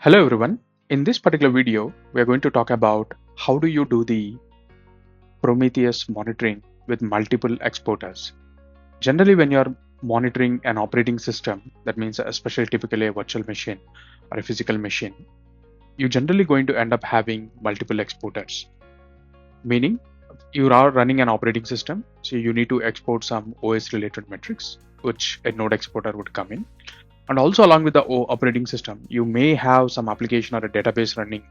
Hello everyone. In this particular video, we are going to talk about how do you do the Prometheus monitoring with multiple exporters. Generally, when you're monitoring an operating system, that means especially typically a virtual machine or a physical machine, you're generally going to end up having multiple exporters. Meaning, you are running an operating system, so you need to export some OS related metrics, which a node exporter would come in. And also along with the operating system, you may have some application or a database running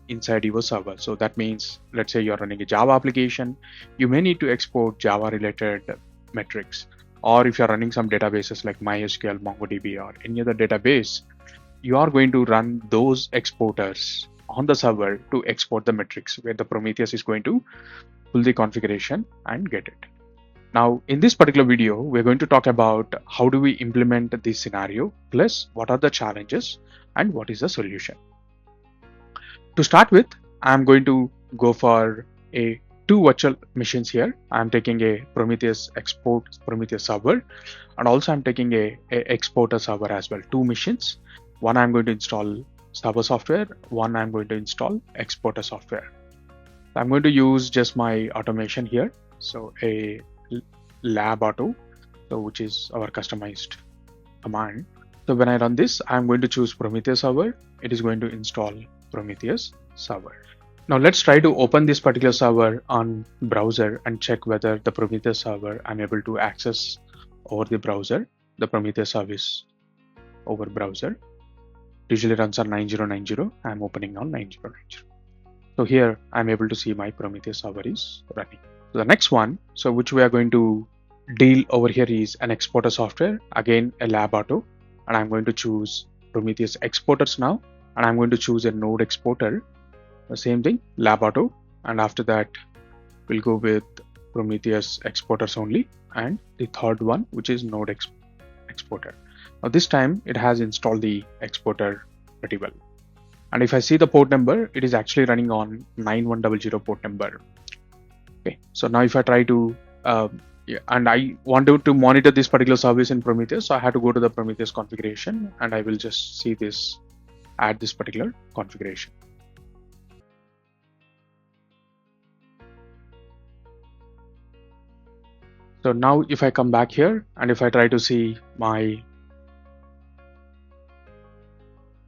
inside your server. So that means, let's say you're running a Java application, you may need to export Java related metrics. Or if you're running some databases like MySQL, MongoDB, or any other database, you are going to run those exporters on the server to export the metrics, where the Prometheus is going to pull the configuration and get it. Now, in this particular video, we're going to talk about how do we implement this scenario, plus what are the challenges and what is the solution. To start with, I'm going to go for two virtual machines here. I'm taking a Prometheus export Prometheus server, and also I'm taking a exporter server as well. Two machines. One I'm going to install server software. One I'm going to install exporter software. I'm going to use just my automation here. So a lab auto, so which is our customized command. So when I run this, I'm going to choose Prometheus server. It is going to install Prometheus server. Now let's try to open this particular server on browser and check whether the Prometheus server I'm able to access over the browser. The Prometheus service over browser usually runs on 9090. I'm opening on 9090. So here I'm able to see my Prometheus server is running. So the next one, so which we are going to deal over here, is an exporter software. Again, a lab auto, and I'm going to choose Prometheus exporters now, and I'm going to choose a node exporter. The same thing, lab auto, and after that we'll go with Prometheus exporters only, and the third one, which is node exporter. Now this time it has installed the exporter pretty well. And if I see the port number, it is actually running on 9100 port number. Okay, so now if I try to, and I wanted to monitor this particular service in Prometheus, so I had to go to the Prometheus configuration, and I will just see this, add this particular configuration. So now if I come back here, and if I try to see my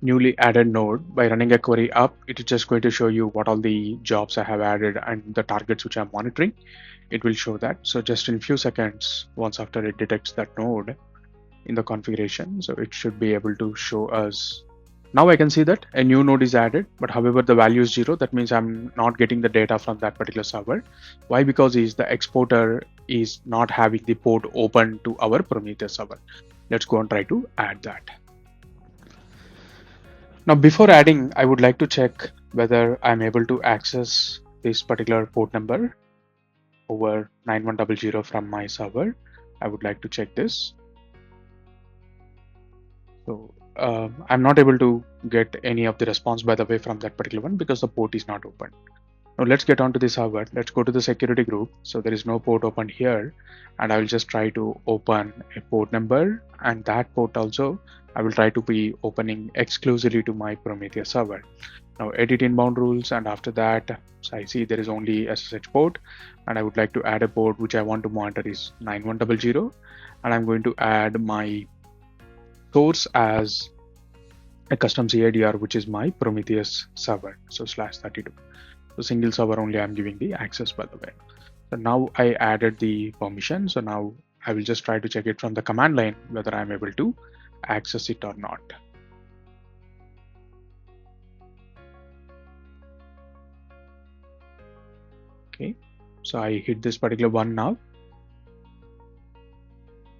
newly added node, by running a query up, it is just going to show you what all the jobs I have added and the targets which I'm monitoring. It will show that. So just in a few seconds, once after it detects that node in the configuration, so it should be able to show us. Now I can see that a new node is added, but however the value is 0. That means I'm not getting the data from that particular server. Why? Because the exporter is not having the port open to our Prometheus server. Let's go and try to add that. Now before adding, I would like to check whether I'm able to access this particular port number over 9100 from my server. I would like to check this. So I'm not able to get any of the response, by the way, from that particular one because the port is not open. Now let's get onto the server. Let's go to the security group. So there is no port open here, and I will just try to open a port number, and that port also I will try to be opening exclusively to my Prometheus server. Now edit inbound rules, and after that, so I see there is only SSH port, and I would like to add a port which I want to monitor is 9100, and I'm going to add my source as a custom CIDR, which is my Prometheus server, so /32. So single server only I'm giving the access, by the way. So now I added the permission. So now I will just try to check it from the command line whether I'm able to access it or not. Okay, so I hit this particular one now.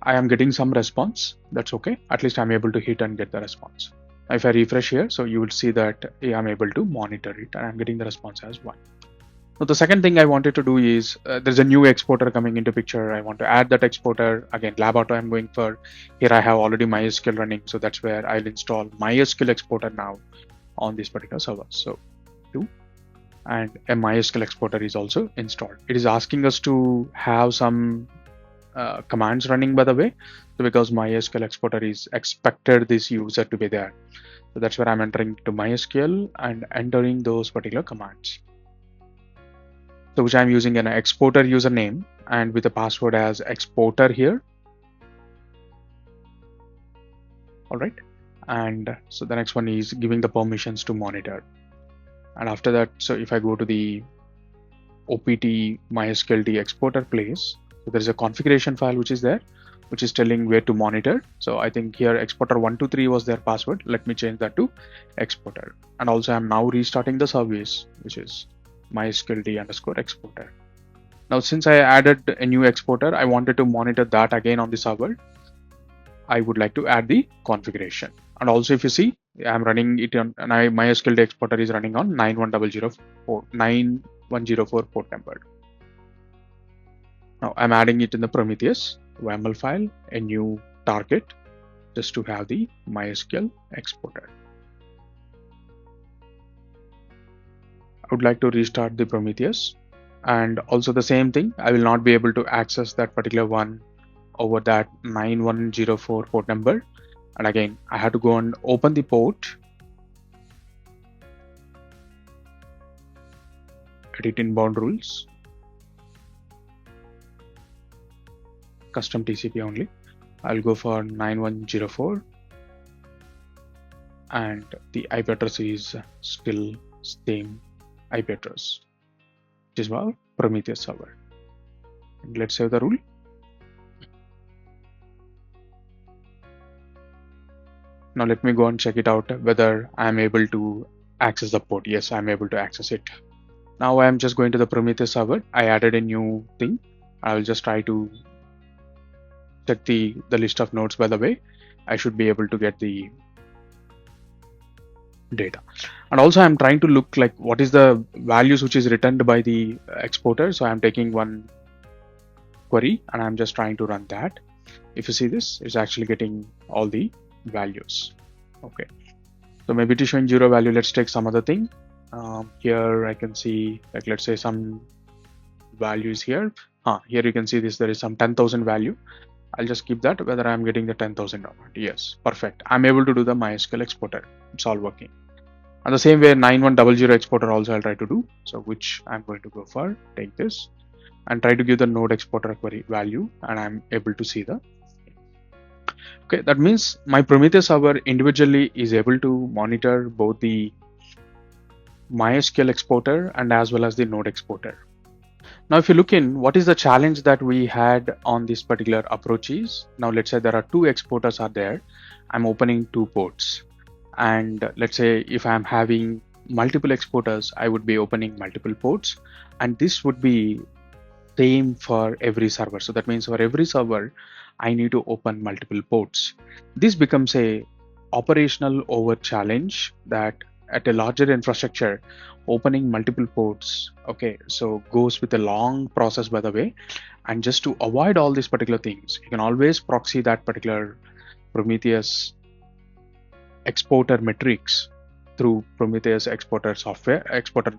I am getting some response. That's okay. At least I'm able to hit and get the response. If I refresh here, so you will see that I'm able to monitor it, and I'm getting the response as 1. Now the second thing I wanted to do is there's a new exporter coming into picture. I want to add that exporter. Again, lab auto I'm going for. Here I have already MySQL running, so that's where I'll install MySQL exporter now on this particular server. So 2, and a MySQL exporter is also installed. It is asking us to have some commands running, by the way, so because MySQL exporter is expected this user to be there. So that's where I'm entering to MySQL and entering those particular commands. So which I'm using an exporter username and with a password as exporter here. All right. And so the next one is giving the permissions to monitor. And after that, so if I go to the OPT MySQL exporter place, so there is a configuration file which is there, which is telling where to monitor. So I think here exporter123 was their password. Let me change that to exporter. And also I'm now restarting the service, which is MySQL_exporter. Now, since I added a new exporter, I wanted to monitor that again on the server. I would like to add the configuration. And also if you see, I'm running it on MySQL exporter is running on 9104 port number. Now I'm adding it in the Prometheus YAML file, a new target, just to have the MySQL exporter. I would like to restart the Prometheus, and also the same thing, I will not be able to access that particular one over that 9104 port number. And again, I had to go and open the port, edit inbound rules, custom TCP only. I'll go for 9104 and the IP address is still same IP address, which is our Prometheus server. And let's save the rule. Now let me go and check it out whether I'm able to access the port. Yes, I'm able to access it. Now I'm just going to the Prometheus server. I added a new thing. I will just try to check the list of nodes. By the way, I should be able to get the data. And also I'm trying to look like what is the values which is returned by the exporter. So I'm taking one query and I'm just trying to run that. If you see this, it's actually getting all the values. Okay, so maybe it is showing 0 value. Let's take some other thing. Here I can see, like, let's say some values here. Here you can see this, there is some 10,000 value. I'll just keep that, whether I'm getting the 10,000 or not. Yes, perfect. I'm able to do the MySQL exporter. It's all working. And the same way 9100 exporter also I'll try to do. So which I'm going to go for, take this and try to give the node exporter query value, and I'm able to see the. Okay, that means my Prometheus server individually is able to monitor both the MySQL exporter and as well as the node exporter. Now, if you look in, what is the challenge that we had on this particular approach is, now let's say there are two exporters are there. I'm opening two ports. And let's say if I'm having multiple exporters, I would be opening multiple ports. And this would be same for every server. So that means for every server, I need to open multiple ports. This becomes a operational over challenge that at a larger infrastructure, opening multiple ports, okay, so goes with a long process, by the way. And just to avoid all these particular things, you can always proxy that particular Prometheus exporter metrics through Prometheus exporter software, exporter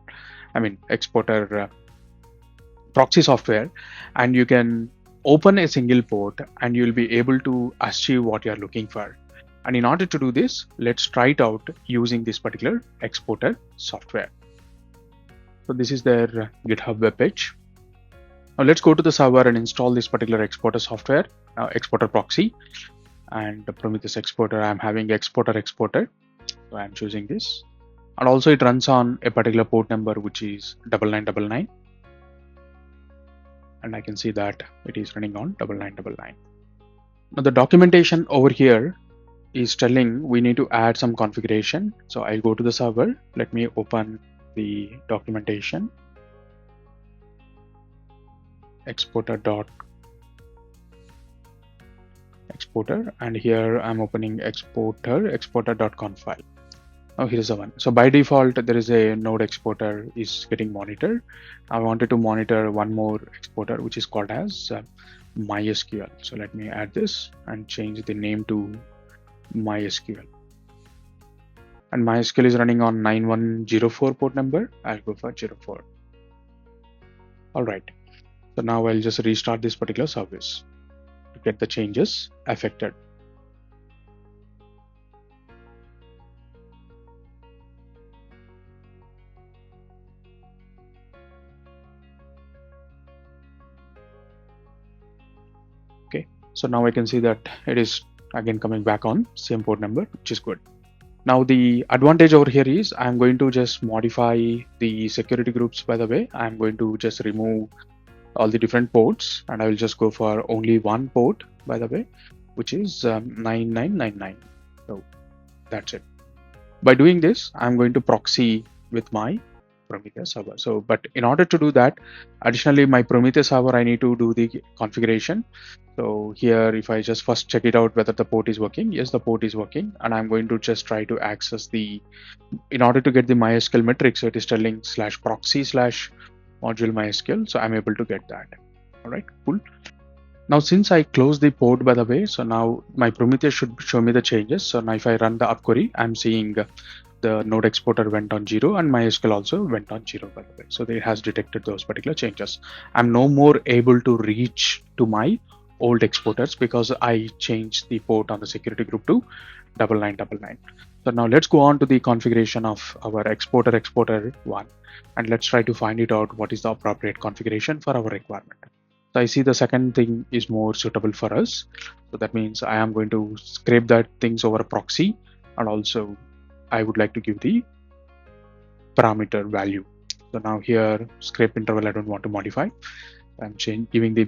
proxy software, and you can open a single port and you'll be able to achieve what you're looking for. And in order to do this, let's try it out using this particular exporter software. So this is their GitHub webpage. Now let's go to the server and install this particular exporter software, exporter proxy, and the Prometheus exporter. I'm having exporter, so I'm choosing this. And also it runs on a particular port number, which is 9999. And I can see that it is running on 9999. Now the documentation over here is telling we need to add some configuration. So I'll go to the server. Let me open the documentation. Exporter, and here I'm opening exporter.conf file. Now here's the one. So by default, there is a node exporter is getting monitored. I wanted to monitor one more exporter, which is called as MySQL. So let me add this and change the name to MySQL. And MySQL is running on 9104 port number. I'll go for 04. All right. So now I'll just restart this particular service to get the changes affected. So now I can see that it is again coming back on same port number, which is good. Now the advantage over here is I'm going to just modify the security groups. By the way, I'm going to just remove all the different ports and I will just go for only one port, by the way, which is 9999. So that's it. By doing this, I'm going to proxy with my Prometheus server. So, but in order to do that, additionally, my Prometheus server, I need to do the configuration. So here, if I just first check it out whether the port is working, yes, the port is working, and I'm going to just try to access in order to get the MySQL metrics, so it is telling /proxy/module MySQL. So I'm able to get that. All right, cool. Now, since I closed the port, by the way, so now my Prometheus should show me the changes. So now if I run the up query, I'm seeing the node exporter went on 0 and MySQL also went on 0, by the way. So it has detected those particular changes. I'm no more able to reach to my old exporters because I changed the port on the security group to 9999. So now let's go on to the configuration of our exporter one, and let's try to find it out what is the appropriate configuration for our requirement. So I see the second thing is more suitable for us. So that means I am going to scrape that things over a proxy, and also I would like to give the parameter value. So now here scrape interval I don't want to modify. I'm giving the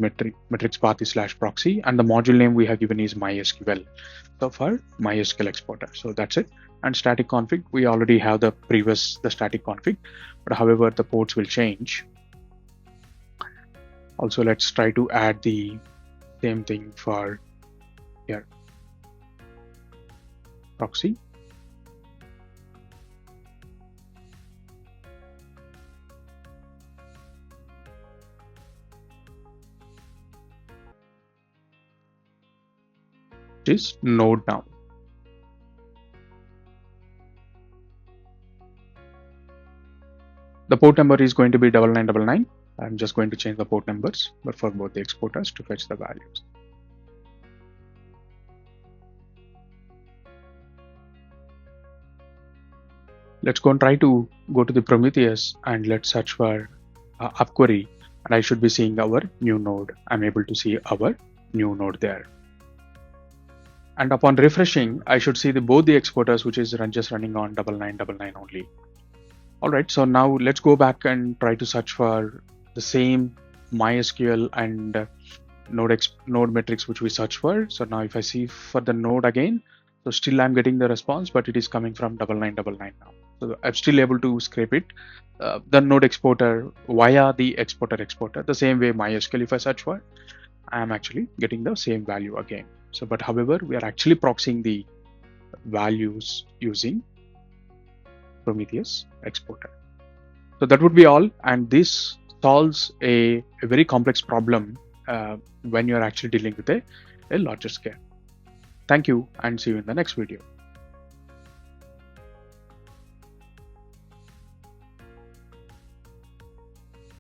metrics path is /proxy, and the module name we have given is MySQL. So for MySQL exporter. So that's it. And static config, we already have the static config, but however the ports will change. Also, let's try to add the same thing for here proxy. Is node now. The port number is going to be 9999. I'm just going to change the port numbers, but for both the exporters to fetch the values. Let's go and try to go to the Prometheus and let's search for up query, and I should be seeing our new node. I'm able to see our new node there. And upon refreshing, I should see both the exporters, which is just running on 9999 only. All right, so now let's go back and try to search for the same MySQL and node metrics which we search for. So now if I see for the node again, so still I'm getting the response, but it is coming from 9999 now. So I'm still able to scrape it, the node exporter via the exporter, the same way MySQL if I search for, I am actually getting the same value again. So, but however, we are actually proxying the values using Prometheus exporter. So that would be all, and this solves a very complex problem when you're actually dealing with a larger scale. Thank you, and see you in the next video.